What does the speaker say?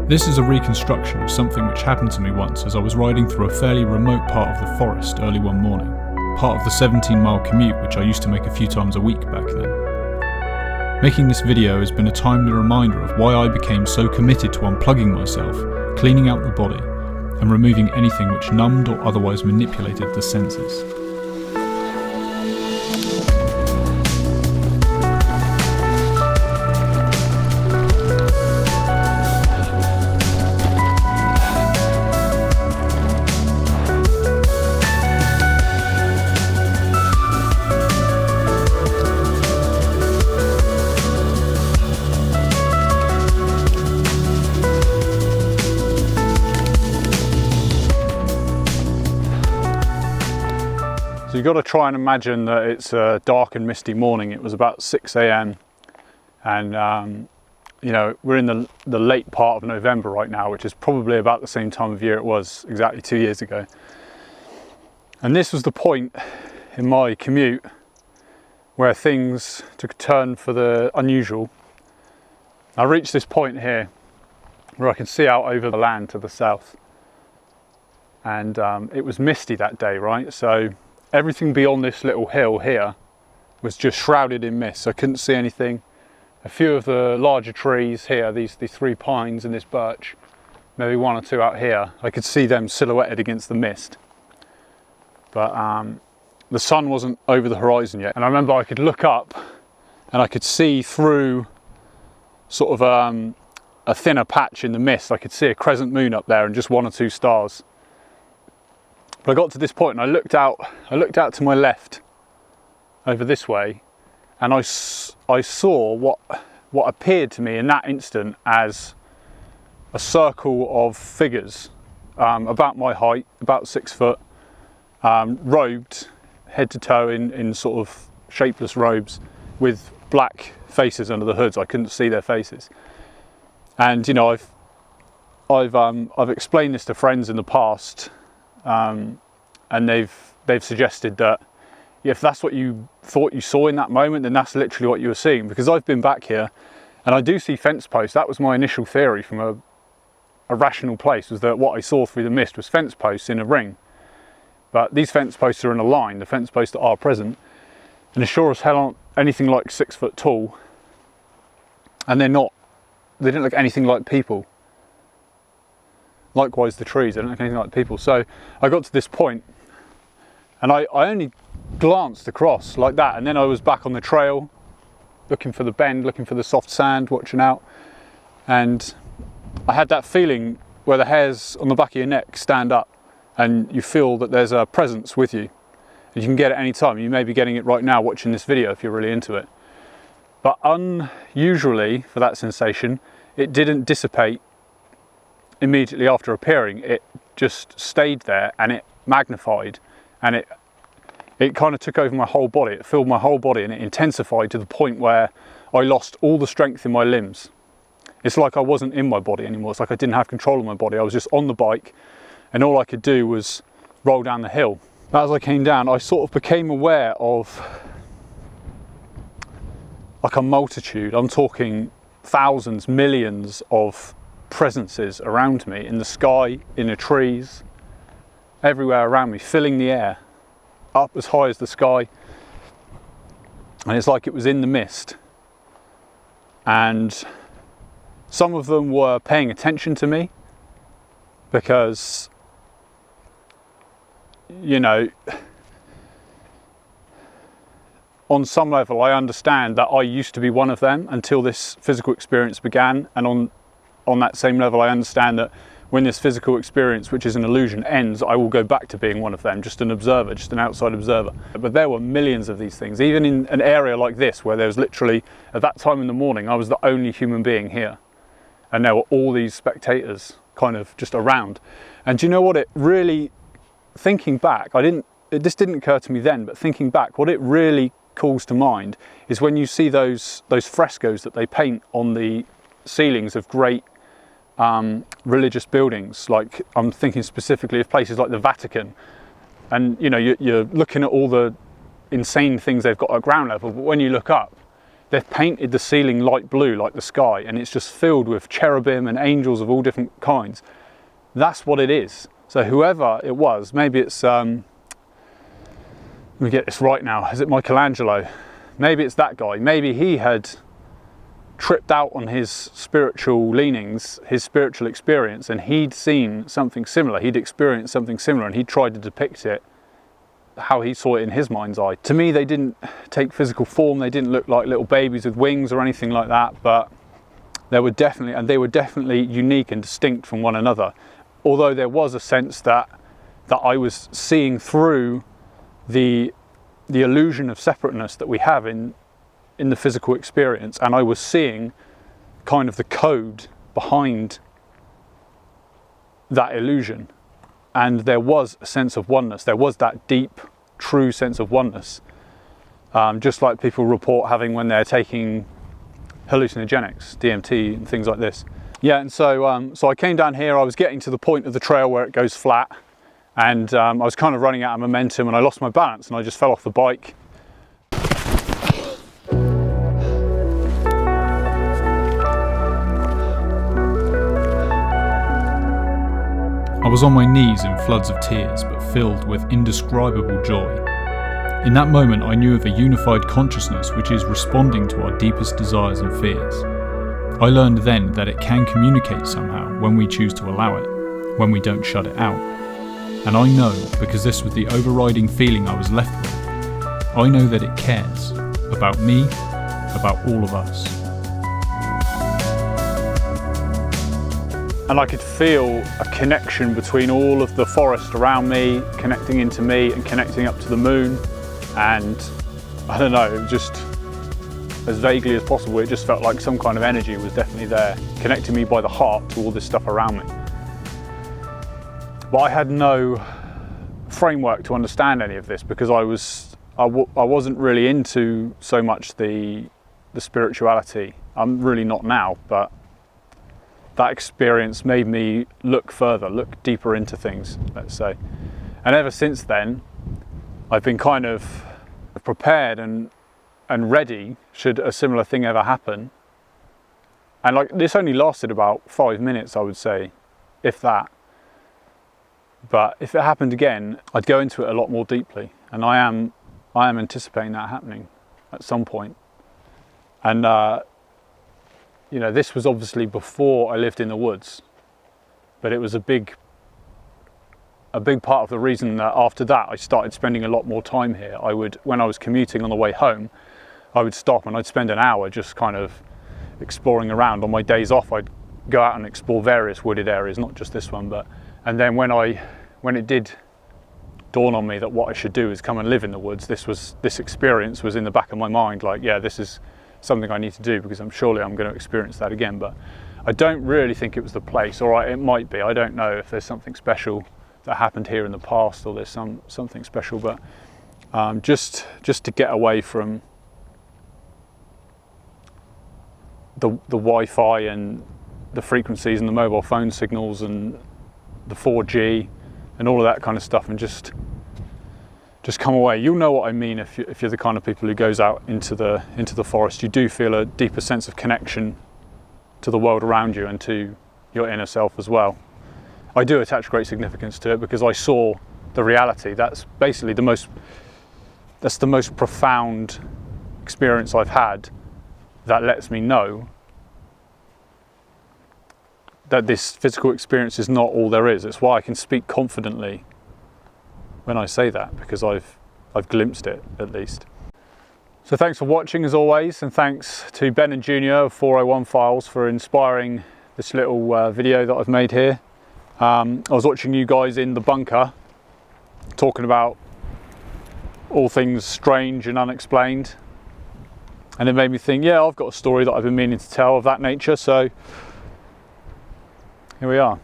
This is a reconstruction of something which happened to me once as I was riding through a fairly remote part of the forest early one morning, part of the 17-mile commute which I used to make a few times a week back then. Making this video has been a timely reminder of why I became so committed to unplugging myself, cleaning out the body, and removing anything which numbed or otherwise manipulated the senses. So you've got to try and imagine that it's a dark and misty morning. It was about 6 a.m. and you know, we're in the late part of November right now, which is probably about the same time of year it was exactly 2 years ago. And this was the point in my commute where things took a turn for the unusual. I reached this point here where I can see out over the land to the south, and it was misty that day, right? So everything beyond this little hill here was just shrouded in mist. I couldn't see anything. A few of the larger trees here, these 3 pines and this birch, maybe 1 or 2 out here, I could see them silhouetted against the mist. But the sun wasn't over the horizon yet. And I remember I could look up and I could see through sort of a thinner patch in the mist. I could see a crescent moon up there and just 1 or 2 stars. But I got to this point and I looked out to my left over this way, and I saw what appeared to me in that instant as a circle of figures about my height, about 6 foot, robed head to toe in sort of shapeless robes with black faces under the hoods. I couldn't see their faces. And you know, I've explained this to friends in the past. And they've suggested that if that's what you thought you saw in that moment, then that's literally what you were seeing. Because I've been back here and I do see fence posts. That was my initial theory from a rational place, was that what I saw through the mist was fence posts in a ring. But these fence posts are in a line, the fence posts that are present, and as sure as hell aren't anything like 6 foot tall. And they didn't look anything like people. Likewise the trees, they don't look anything like people. So I got to this point and I only glanced across like that, and then I was back on the trail looking for the bend, looking for the soft sand, watching out. And I had that feeling where the hairs on the back of your neck stand up and you feel that there's a presence with you. And you can get it any time. You may be getting it right now watching this video if you're really into it. But unusually for that sensation, it didn't dissipate immediately after appearing. It just stayed there and it magnified, and it kind of took over my whole body. It filled my whole body and it intensified to the point where I lost all the strength in my limbs. It's like I wasn't in my body anymore. It's like I didn't have control of my body. I was just on the bike and all I could do was roll down the hill. As I came down, I sort of became aware of like a multitude. I'm talking thousands, millions of presences around me, in the sky, in the trees, everywhere around me, filling the air up as high as the sky. And it's like it was in the mist, and some of them were paying attention to me because, you know, on some level I understand that I used to be one of them until this physical experience began, and on that same level I understand that when this physical experience, which is an illusion, ends, I will go back to being one of them, just an observer, just an outside observer. But there were millions of these things, even in an area like this where there was literally, at that time in the morning, I was the only human being here. And there were all these spectators kind of just around. And do you know what it really, thinking back, this didn't occur to me then, but thinking back, what it really calls to mind is when you see those frescoes that they paint on the ceilings of great religious buildings. Like, I'm thinking specifically of places like the Vatican, and you know, you're looking at all the insane things they've got at ground level, but when you look up, they've painted the ceiling light blue like the sky, and it's just filled with cherubim and angels of all different kinds. That's what it is. So whoever it was, maybe it's, let me get this right now, is it Michelangelo? Maybe it's that guy. Maybe he had tripped out on his spiritual leanings, his spiritual experience, and he'd seen something similar, he'd experienced something similar, and he tried to depict it how he saw it in his mind's eye. To me, they didn't take physical form, they didn't look like little babies with wings or anything like that, but they were definitely unique and distinct from one another. Although there was a sense that I was seeing through the illusion of separateness that we have in the physical experience, and I was seeing kind of the code behind that illusion, and there was a sense of oneness. There was that deep, true sense of oneness, just like people report having when they're taking hallucinogenics, DMT and things like this. Yeah, and so I came down here. I was getting to the point of the trail where it goes flat, and I was kind of running out of momentum, and I lost my balance and I just fell off the bike. I was on my knees in floods of tears, but filled with indescribable joy. In that moment, I knew of a unified consciousness which is responding to our deepest desires and fears. I learned then that it can communicate somehow when we choose to allow it, when we don't shut it out. And I know, because this was the overriding feeling I was left with, I know that it cares about me, about all of us. And I could feel a connection between all of the forest around me, connecting into me and connecting up to the moon. And I don't know, just as vaguely as possible, it just felt like some kind of energy was definitely there, connecting me by the heart to all this stuff around me. But I had no framework to understand any of this, because I wasn't really into so much the spirituality. I'm really not now, but that experience made me look further, look deeper into things, let's say. And ever since then, I've been kind of prepared and ready should a similar thing ever happen. And like, this only lasted about 5 minutes, I would say, if that. But if it happened again, I'd go into it a lot more deeply. And I am anticipating that happening at some point. And you know, this was obviously before I lived in the woods, but it was a big part of the reason that after that I started spending a lot more time here. When I was commuting on the way home, I would stop and I'd spend an hour just kind of exploring around. On my days off, I'd go out and explore various wooded areas, not just this one, and then when it did dawn on me that what I should do is come and live in the woods, this experience was in the back of my mind, like, yeah, this is something I need to do, because I'm going to experience that again. But I don't really think it was the place. All right, it might be. I don't know if there's something special that happened here in the past, or there's something special. But just to get away from the Wi-Fi and the frequencies and the mobile phone signals and the 4G and all of that kind of stuff, and just come away. You'll know what I mean if you're the kind of people who goes out into the forest. You do feel a deeper sense of connection to the world around you and to your inner self as well. I do attach great significance to it because I saw the reality. That's basically the most profound experience I've had that lets me know that this physical experience is not all there is. It's why I can speak confidently when I say that, because I've glimpsed it, at least. So thanks for watching as always, and thanks to Ben and Junior of 401 Files for inspiring this little video that I've made here. I was watching you guys in the bunker talking about all things strange and unexplained, and it made me think, yeah, I've got a story that I've been meaning to tell of that nature, so here we are.